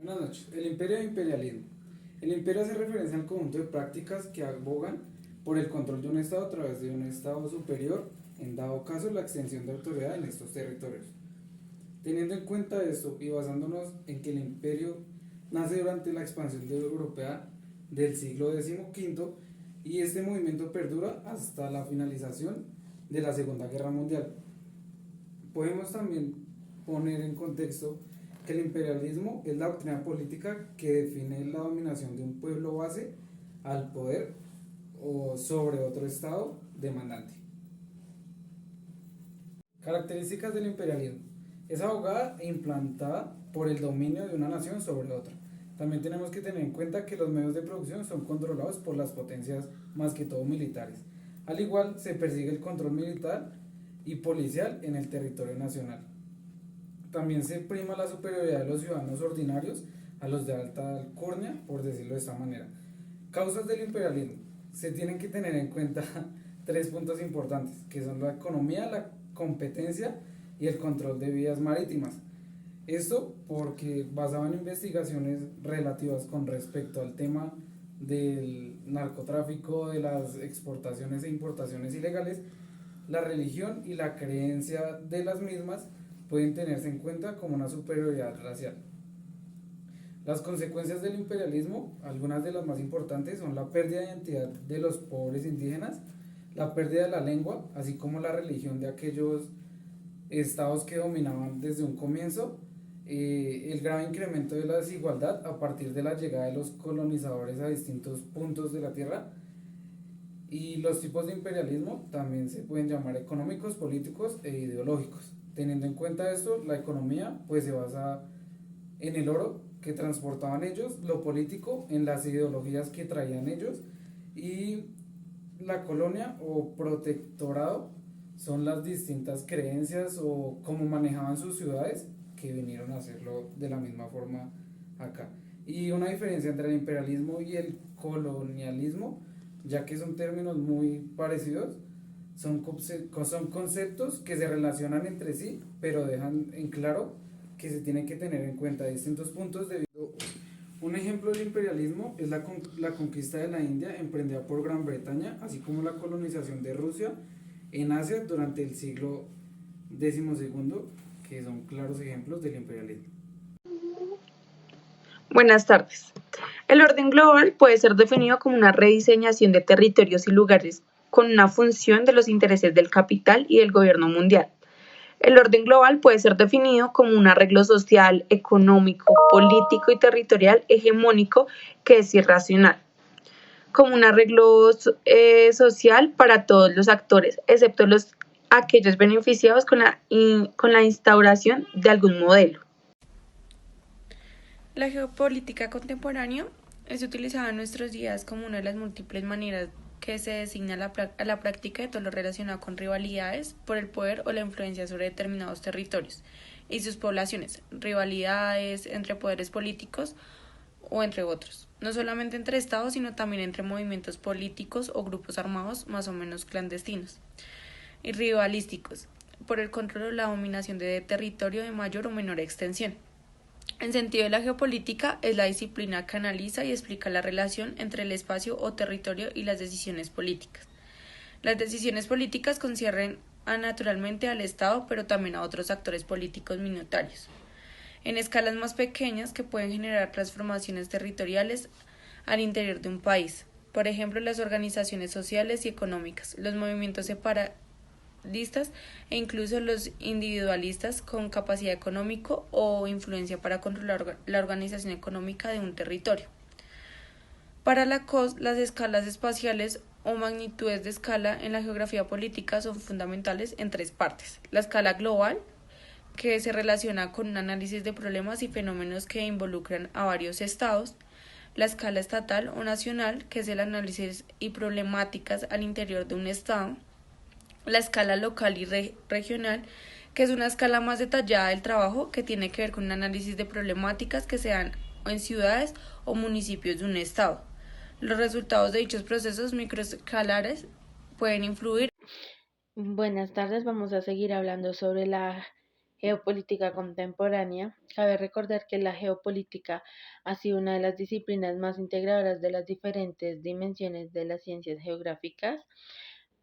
Buenas noches. El imperio e imperialismo. El imperio hace referencia al conjunto de prácticas que abogan por el control de un Estado a través de un Estado superior, en dado caso la extensión de autoridad en estos territorios. Teniendo en cuenta esto y basándonos en que el imperio nace durante la expansión europea del siglo XV y este movimiento perdura hasta la finalización de la Segunda Guerra Mundial. Podemos también poner en contexto que el imperialismo es la doctrina política que define la dominación de un pueblo base al poder o sobre otro estado demandante. Características del imperialismo. Es abogada e implantada por el dominio de una nación sobre otra. También tenemos que tener en cuenta que los medios de producción son controlados por las potencias más que todo militares. Al igual se persigue el control militar y policial en el territorio nacional. También se prima la superioridad de los ciudadanos ordinarios a los de alta alcurnia, por decirlo de esta manera. Causas del imperialismo. Se tienen que tener en cuenta tres puntos importantes, que son la economía, la competencia y el control de vías marítimas. Esto porque basado en investigaciones relativas con respecto al tema del narcotráfico, de las exportaciones e importaciones ilegales, la religión y la creencia de las mismas pueden tenerse en cuenta como una superioridad racial. Las consecuencias del imperialismo, algunas de las más importantes, son la pérdida de identidad de los pobres indígenas, la pérdida de la lengua, así como la religión de aquellos estados que dominaban desde un comienzo, el grave incremento de la desigualdad a partir de la llegada de los colonizadores a distintos puntos de la tierra, y los tipos de imperialismo también se pueden llamar económicos, políticos e ideológicos. Teniendo en cuenta esto, la economía pues se basa en el oro que transportaban ellos, lo político en las ideologías que traían ellos, y la colonia o protectorado son las distintas creencias o cómo manejaban sus ciudades que vinieron a hacerlo de la misma forma acá. Y una diferencia entre el imperialismo y el colonialismo, ya que son términos muy parecidos, son conceptos que se relacionan entre sí, pero dejan en claro que se tienen que tener en cuenta distintos puntos de vista. Un ejemplo del imperialismo es la conquista de la India emprendida por Gran Bretaña, así como la colonización de Rusia en Asia durante el siglo XII, que son claros ejemplos del imperialismo. Buenas tardes. El orden global puede ser definido como una rediseñación de territorios y lugares con una función de los intereses del capital y del gobierno mundial. El orden global puede ser definido como un arreglo social, económico, político y territorial hegemónico que es irracional, como un arreglo social para todos los actores, excepto aquellos beneficiados con la instauración de algún modelo. La geopolítica contemporánea es utilizada en nuestros días como una de las múltiples maneras que se designa a la práctica de todo lo relacionado con rivalidades por el poder o la influencia sobre determinados territorios y sus poblaciones, rivalidades entre poderes políticos o entre otros, no solamente entre estados, sino también entre movimientos políticos o grupos armados más o menos clandestinos y rivalísticos, por el control o la dominación de territorio de mayor o menor extensión. En sentido de la geopolítica, es la disciplina que analiza y explica la relación entre el espacio o territorio y las decisiones políticas. Las decisiones políticas conciernen naturalmente al Estado, pero también a otros actores políticos minoritarios, en escalas más pequeñas que pueden generar transformaciones territoriales al interior de un país. Por ejemplo, las organizaciones sociales y económicas, los movimientos separatistas e incluso los individualistas con capacidad económica o influencia para controlar la organización económica de un territorio. Para las escalas espaciales o magnitudes de escala en la geografía política son fundamentales en tres partes: la escala global, que se relaciona con un análisis de problemas y fenómenos que involucran a varios estados; la escala estatal o nacional, que es el análisis y problemáticas al interior de un estado; la escala local y regional, que es una escala más detallada del trabajo que tiene que ver con un análisis de problemáticas que se dan en ciudades o municipios de un estado. Los resultados de dichos procesos microescalares pueden influir. Buenas tardes, vamos a seguir hablando sobre la geopolítica contemporánea, cabe recordar que la geopolítica ha sido una de las disciplinas más integradoras de las diferentes dimensiones de las ciencias geográficas,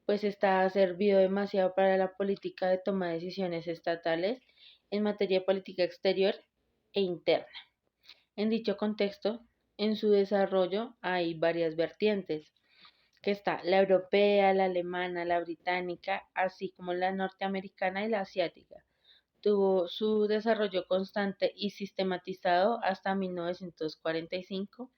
pues esta ha servido demasiado para la política de toma de decisiones estatales en materia de política exterior e interna. En dicho contexto, en su desarrollo hay varias vertientes, que está la europea, la alemana, la británica, así como la norteamericana y la asiática. Tuvo su desarrollo constante y sistematizado hasta 1945,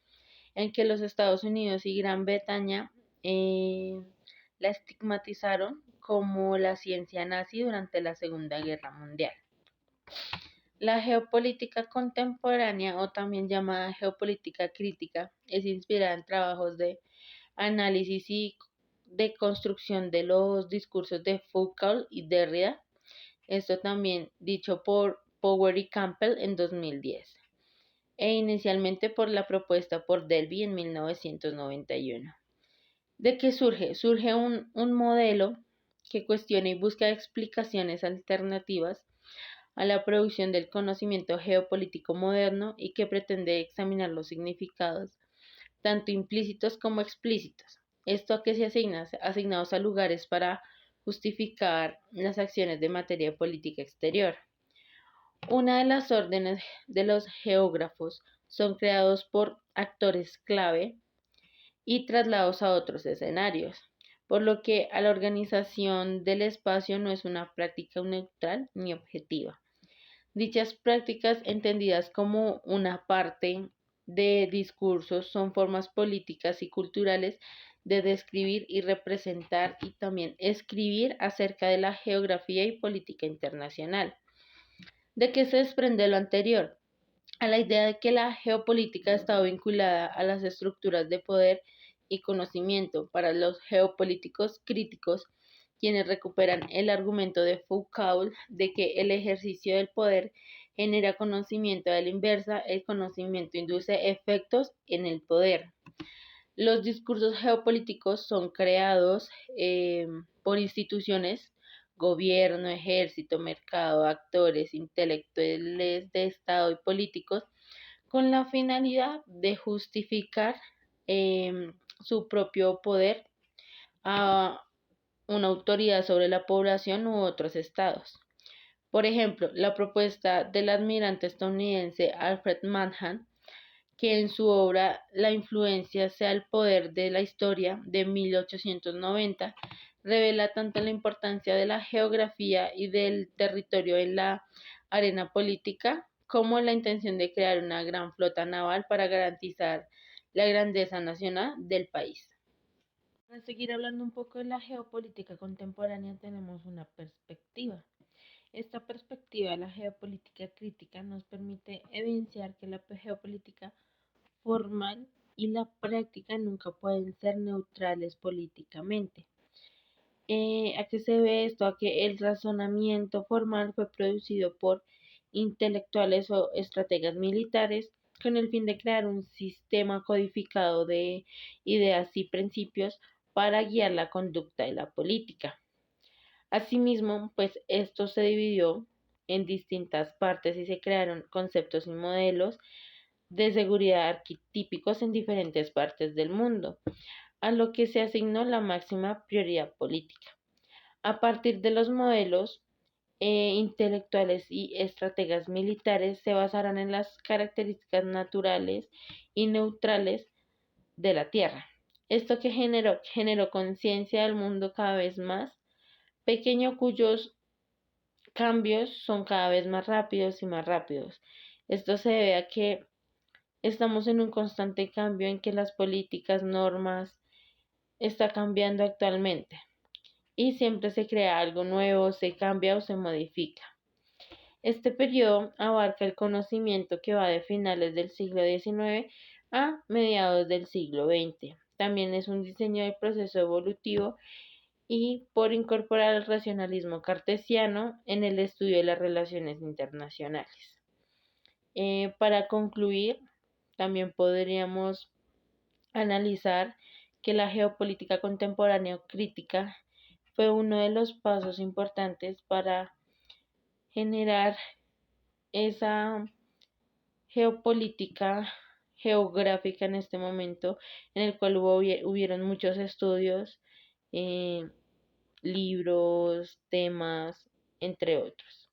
en que los Estados Unidos y Gran Bretaña la estigmatizaron como la ciencia nazi durante la Segunda Guerra Mundial. La geopolítica contemporánea, o también llamada geopolítica crítica, es inspirada en trabajos de análisis y de construcción de los discursos de Foucault y Derrida, esto también dicho por Power y Campbell en 2010, e inicialmente por la propuesta por Delby en 1991. ¿De qué surge? Surge un modelo que cuestiona y busca explicaciones alternativas a la producción del conocimiento geopolítico moderno y que pretende examinar los significados, tanto implícitos como explícitos. Esto a que se asigna, asignados a lugares para justificar las acciones de materia política exterior. Una de las órdenes de los geógrafos son creados por actores clave y trasladados a otros escenarios, por lo que a la organización del espacio no es una práctica neutral ni objetiva. Dichas prácticas, entendidas como una parte de discursos, son formas políticas y culturales de describir y representar y también escribir acerca de la geografía y política internacional. ¿De qué se desprende lo anterior? A la idea de que la geopolítica ha estado vinculada a las estructuras de poder y conocimiento para los geopolíticos críticos, quienes recuperan el argumento de Foucault de que el ejercicio del poder genera conocimiento a la inversa, el conocimiento induce efectos en el poder. Los discursos geopolíticos son creados por instituciones, gobierno, ejército, mercado, actores, intelectuales de Estado y políticos, con la finalidad de justificar su propio poder a una autoridad sobre la población u otros estados. Por ejemplo, la propuesta del admirante estadounidense Alfred Manhattan, que en su obra La influencia sea el poder de la historia de 1890, revela tanto la importancia de la geografía y del territorio en la arena política, como la intención de crear una gran flota naval para garantizar la grandeza nacional del país. Para seguir hablando un poco de la geopolítica contemporánea, tenemos una perspectiva. Esta perspectiva de la geopolítica crítica nos permite evidenciar que la geopolítica formal y la práctica nunca pueden ser neutrales políticamente. ¿A qué se debe esto? A que el razonamiento formal fue producido por intelectuales o estrategas militares con el fin de crear un sistema codificado de ideas y principios para guiar la conducta de la política. Asimismo, pues esto se dividió en distintas partes y se crearon conceptos y modelos de seguridad arquetípicos en diferentes partes del mundo, a lo que se asignó la máxima prioridad política. A partir de los modelos intelectuales y estrategas militares se basarán en las características naturales y neutrales de la Tierra. Esto que generó conciencia del mundo cada vez más pequeño, cuyos cambios son cada vez más rápidos y más rápidos. Esto se debe a que estamos en un constante cambio en que las políticas, normas, está cambiando actualmente y siempre se crea algo nuevo, se cambia o se modifica. Este periodo abarca el conocimiento que va de finales del siglo XIX a mediados del siglo XX. También es un diseño del proceso evolutivo y por incorporar el racionalismo cartesiano en el estudio de las relaciones internacionales. Para concluir, también podríamos analizar que la geopolítica contemporánea o crítica fue uno de los pasos importantes para generar esa geopolítica geográfica en este momento, en el cual hubieron muchos estudios, eh, libros, temas, entre otros.